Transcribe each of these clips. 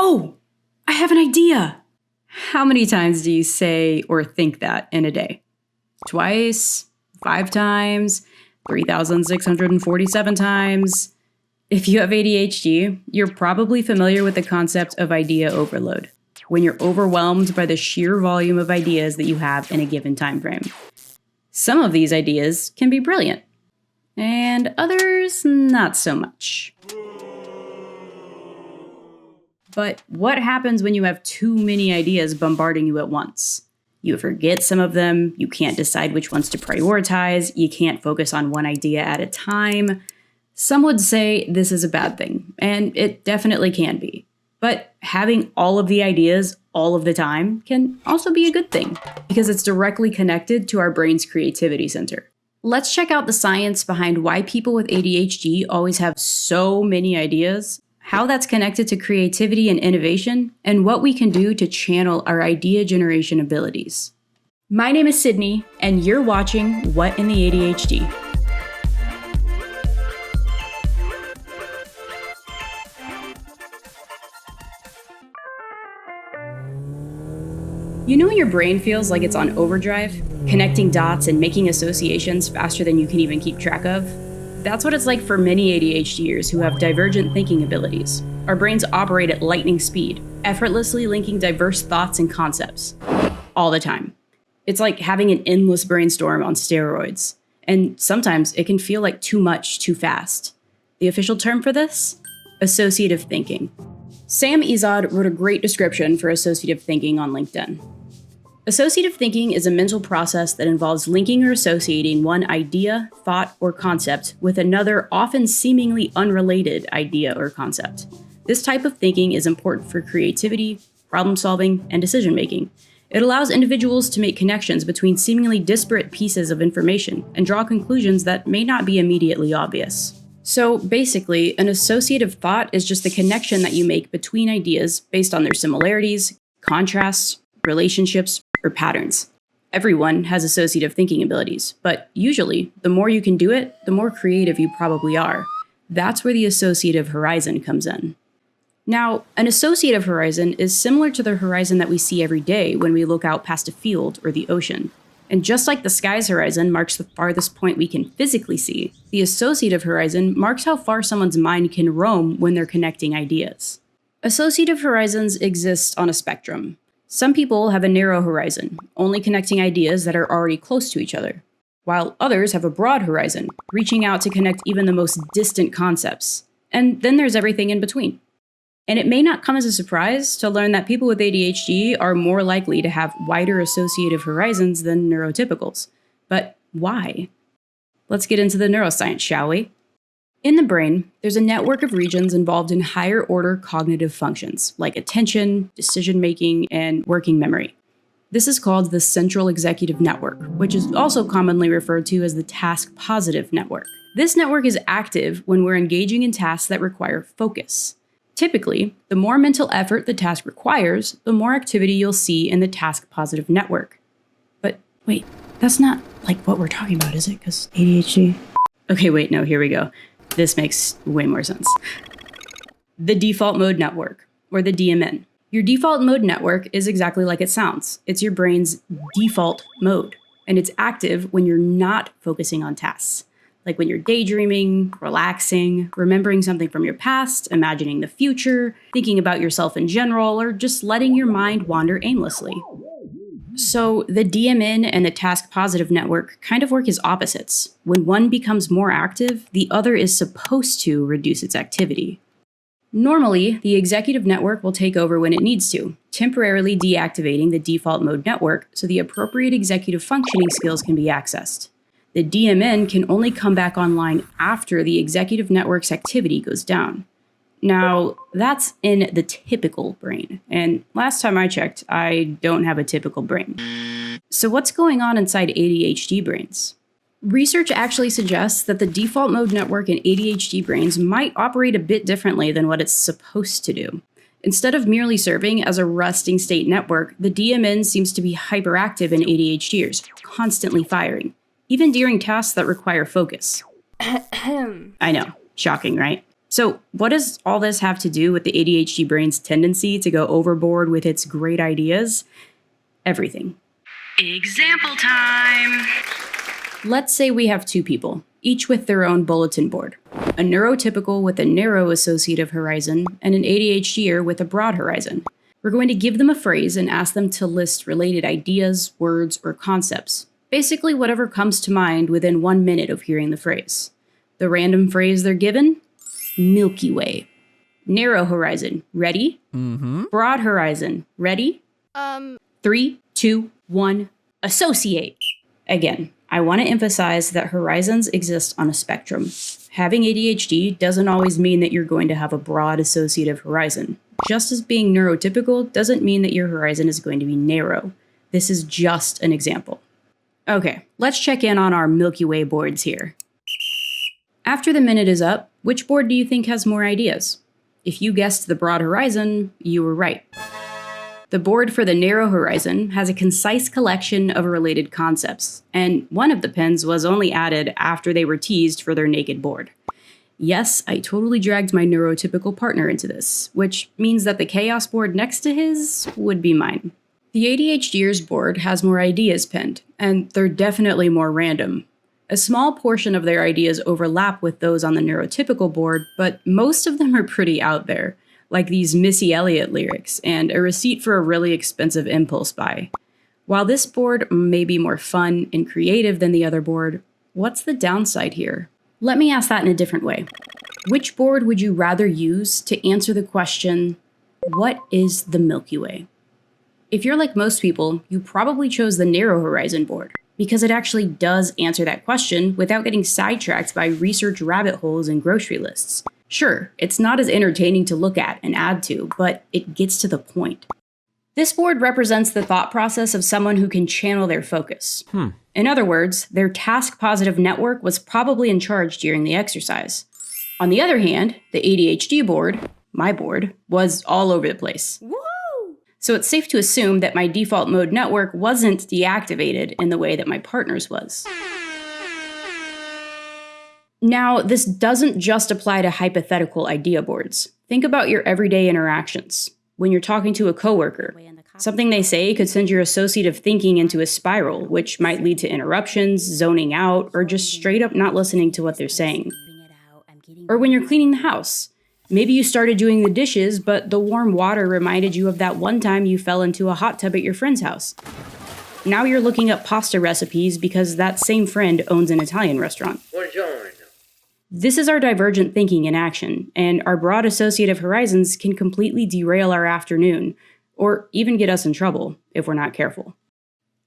Oh, I have an idea. How many times do you say or think that in a day? Twice? 5 times? 3,647 times? If you have ADHD, you're probably familiar with the concept of idea overload, when you're overwhelmed by the sheer volume of ideas that you have in a given time frame. Some of these ideas can be brilliant, and others not so much. But what happens when you have too many ideas bombarding you at once? You forget some of them, you can't decide which ones to prioritize, you can't focus on one idea at a time. Some would say this is a bad thing, and it definitely can be. But having all of the ideas all of the time can also be a good thing, because it's directly connected to our brain's creativity center. Let's check out the science behind why people with ADHD always have so many ideas, how that's connected to creativity and innovation, and what we can do to channel our idea generation abilities. My name is Sydney, and you're watching What in the ADHD? You know when your brain feels like it's on overdrive, connecting dots and making associations faster than you can even keep track of? That's what it's like for many ADHDers who have divergent thinking abilities. Our brains operate at lightning speed, effortlessly linking diverse thoughts and concepts. All the time. It's like having an endless brainstorm on steroids. And sometimes it can feel like too much, too fast. The official term for this? Associative thinking. Sam Izod wrote a great description for associative thinking on LinkedIn. Associative thinking is a mental process that involves linking or associating one idea, thought, or concept with another, often seemingly unrelated idea or concept. This type of thinking is important for creativity, problem solving, and decision making. It allows individuals to make connections between seemingly disparate pieces of information and draw conclusions that may not be immediately obvious. So basically, an associative thought is just the connection that you make between ideas based on their similarities, contrasts, relationships, or patterns. Everyone has associative thinking abilities, but usually, the more you can do it, the more creative you probably are. That's where the associative horizon comes in. Now, an associative horizon is similar to the horizon that we see every day when we look out past a field or the ocean. And just like the sky's horizon marks the farthest point we can physically see, the associative horizon marks how far someone's mind can roam when they're connecting ideas. Associative horizons exist on a spectrum. Some people have a narrow horizon, only connecting ideas that are already close to each other, while others have a broad horizon, reaching out to connect even the most distant concepts. And then there's everything in between. And it may not come as a surprise to learn that people with ADHD are more likely to have wider associative horizons than neurotypicals. But why? Let's get into the neuroscience, shall we? In the brain, there's a network of regions involved in higher order cognitive functions, like attention, decision-making, and working memory. This is called the central executive network, which is also commonly referred to as the task-positive network. This network is active when we're engaging in tasks that require focus. Typically, the more mental effort the task requires, the more activity you'll see in the task-positive network. But wait, that's not like what we're talking about, is it? Because ADHD? Okay, wait, no, here we go. This makes way more sense. The default mode network, or the DMN. Your default mode network is exactly like it sounds. It's your brain's default mode, and it's active when you're not focusing on tasks. Like when you're daydreaming, relaxing, remembering something from your past, imagining the future, thinking about yourself in general, or just letting your mind wander aimlessly. So the DMN and the task-positive network kind of work as opposites. When one becomes more active, the other is supposed to reduce its activity. Normally, the executive network will take over when it needs to, temporarily deactivating the default mode network so the appropriate executive functioning skills can be accessed. The DMN can only come back online after the executive network's activity goes down. Now, that's in the typical brain, and last time I checked, I don't have a typical brain. So what's going on inside ADHD brains? Research actually suggests that the default mode network in ADHD brains might operate a bit differently than what it's supposed to do. Instead of merely serving as a resting state network, the DMN seems to be hyperactive in ADHDers, constantly firing, even during tasks that require focus. I know, shocking, right? So, what does all this have to do with the ADHD brain's tendency to go overboard with its great ideas? Everything. Example time! Let's say we have two people, each with their own bulletin board. A neurotypical with a narrow associative horizon and an ADHDer with a broad horizon. We're going to give them a phrase and ask them to list related ideas, words, or concepts. Basically, whatever comes to mind within 1 minute of hearing the phrase. The random phrase they're given? Milky Way. Narrow horizon. Ready? Mm-hmm. Broad horizon. Ready? 3, 2, 1. Associate. Again, I want to emphasize that horizons exist on a spectrum. Having ADHD doesn't always mean that you're going to have a broad associative horizon. Just as being neurotypical doesn't mean that your horizon is going to be narrow. This is just an example. Okay, let's check in on our Milky Way boards here. After the minute is up, which board do you think has more ideas? If you guessed the broad horizon, you were right. The board for the narrow horizon has a concise collection of related concepts, and one of the pens was only added after they were teased for their naked board. Yes, I totally dragged my neurotypical partner into this, which means that the chaos board next to his would be mine. The ADHDers board has more ideas penned, and they're definitely more random. A small portion of their ideas overlap with those on the neurotypical board, but most of them are pretty out there, like these Missy Elliott lyrics and a receipt for a really expensive impulse buy. While this board may be more fun and creative than the other board, what's the downside here? Let me ask that in a different way. Which board would you rather use to answer the question, what is the Milky Way? If you're like most people, you probably chose the narrow horizon board, because it actually does answer that question without getting sidetracked by research rabbit holes and grocery lists. Sure, it's not as entertaining to look at and add to, but it gets to the point. This board represents the thought process of someone who can channel their focus. In other words, their task-positive network was probably in charge during the exercise. On the other hand, the ADHD board, my board, was all over the place. Woo! So it's safe to assume that my default mode network wasn't deactivated in the way that my partner's was. Now, this doesn't just apply to hypothetical idea boards. Think about your everyday interactions. When you're talking to a coworker, something they say could send your associative thinking into a spiral, which might lead to interruptions, zoning out, or just straight up not listening to what they're saying. Or when you're cleaning the house. Maybe you started doing the dishes, but the warm water reminded you of that one time you fell into a hot tub at your friend's house. Now you're looking up pasta recipes because that same friend owns an Italian restaurant. This is our divergent thinking in action, and our broad associative horizons can completely derail our afternoon, or even get us in trouble if we're not careful.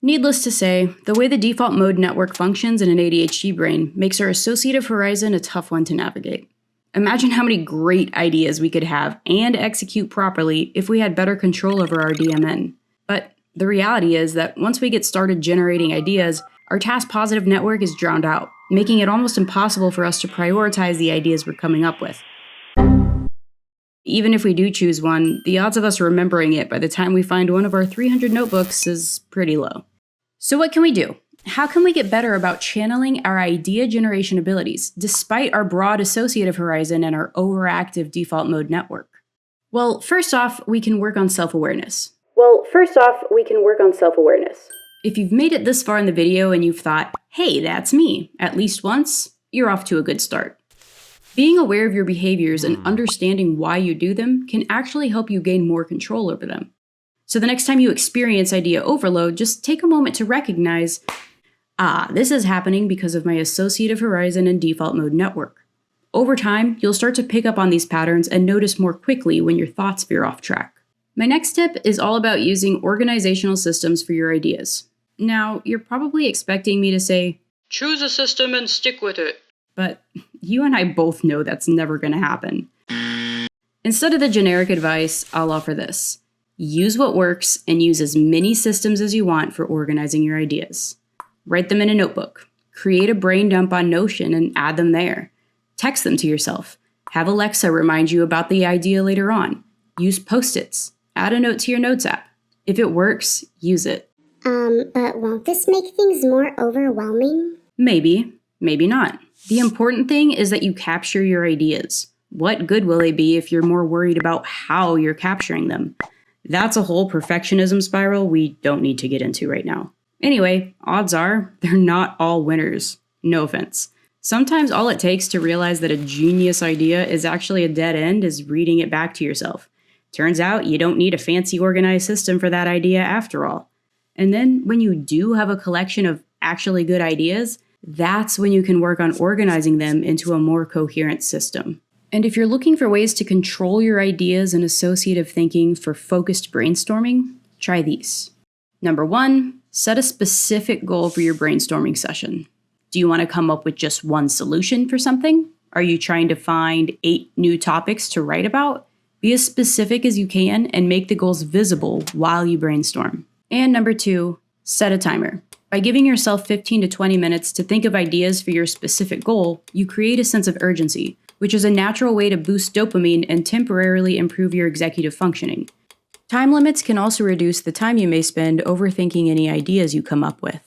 Needless to say, the way the default mode network functions in an ADHD brain makes our associative horizon a tough one to navigate. Imagine how many great ideas we could have and execute properly if we had better control over our DMN. But the reality is that once we get started generating ideas, our task-positive network is drowned out, making it almost impossible for us to prioritize the ideas we're coming up with. Even if we do choose one, the odds of us remembering it by the time we find one of our 300 notebooks is pretty low. So what can we do? How can we get better about channeling our idea generation abilities, despite our broad associative horizon and our overactive default mode network? Well, first off, we can work on self-awareness. If you've made it this far in the video and you've thought, hey, that's me, at least once, you're off to a good start. Being aware of your behaviors and understanding why you do them can actually help you gain more control over them. So the next time you experience idea overload, just take a moment to recognize, this is happening because of my associative horizon and default mode network. Over time, you'll start to pick up on these patterns and notice more quickly when your thoughts veer off track. My next tip is all about using organizational systems for your ideas. Now, you're probably expecting me to say, choose a system and stick with it. But you and I both know that's never going to happen. Instead of the generic advice, I'll offer this. Use what works and use as many systems as you want for organizing your ideas. Write them in a notebook. Create a brain dump on Notion and add them there. Text them to yourself. Have Alexa remind you about the idea later on. Use Post-its. Add a note to your Notes app. If it works, use it. But won't this make things more overwhelming? Maybe, maybe not. The important thing is that you capture your ideas. What good will they be if you're more worried about how you're capturing them? That's a whole perfectionism spiral we don't need to get into right now. Anyway, odds are they're not all winners. No offense. Sometimes all it takes to realize that a genius idea is actually a dead end is reading it back to yourself. Turns out you don't need a fancy organized system for that idea after all. And then when you do have a collection of actually good ideas, that's when you can work on organizing them into a more coherent system. And if you're looking for ways to control your ideas and associative thinking for focused brainstorming, try these. Number 1, set a specific goal for your brainstorming session. Do you want to come up with just one solution for something? Are you trying to find 8 new topics to write about? Be as specific as you can and make the goals visible while you brainstorm. And number 2, set a timer. By giving yourself 15 to 20 minutes to think of ideas for your specific goal, you create a sense of urgency, which is a natural way to boost dopamine and temporarily improve your executive functioning. Time limits can also reduce the time you may spend overthinking any ideas you come up with.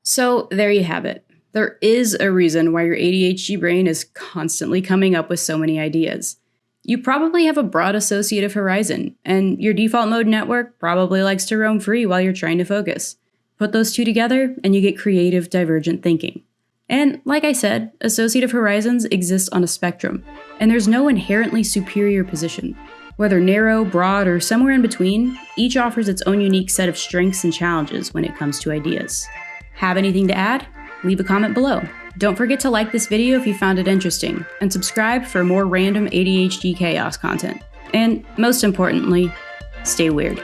So there you have it. There is a reason why your ADHD brain is constantly coming up with so many ideas. You probably have a broad associative horizon, and your default mode network probably likes to roam free while you're trying to focus. Put those two together, and you get creative divergent thinking. And like I said, associative horizons exist on a spectrum, and there's no inherently superior position. Whether narrow, broad, or somewhere in between, each offers its own unique set of strengths and challenges when it comes to ideas. Have anything to add? Leave a comment below. Don't forget to like this video if you found it interesting, and subscribe for more random ADHD chaos content. And most importantly, stay weird.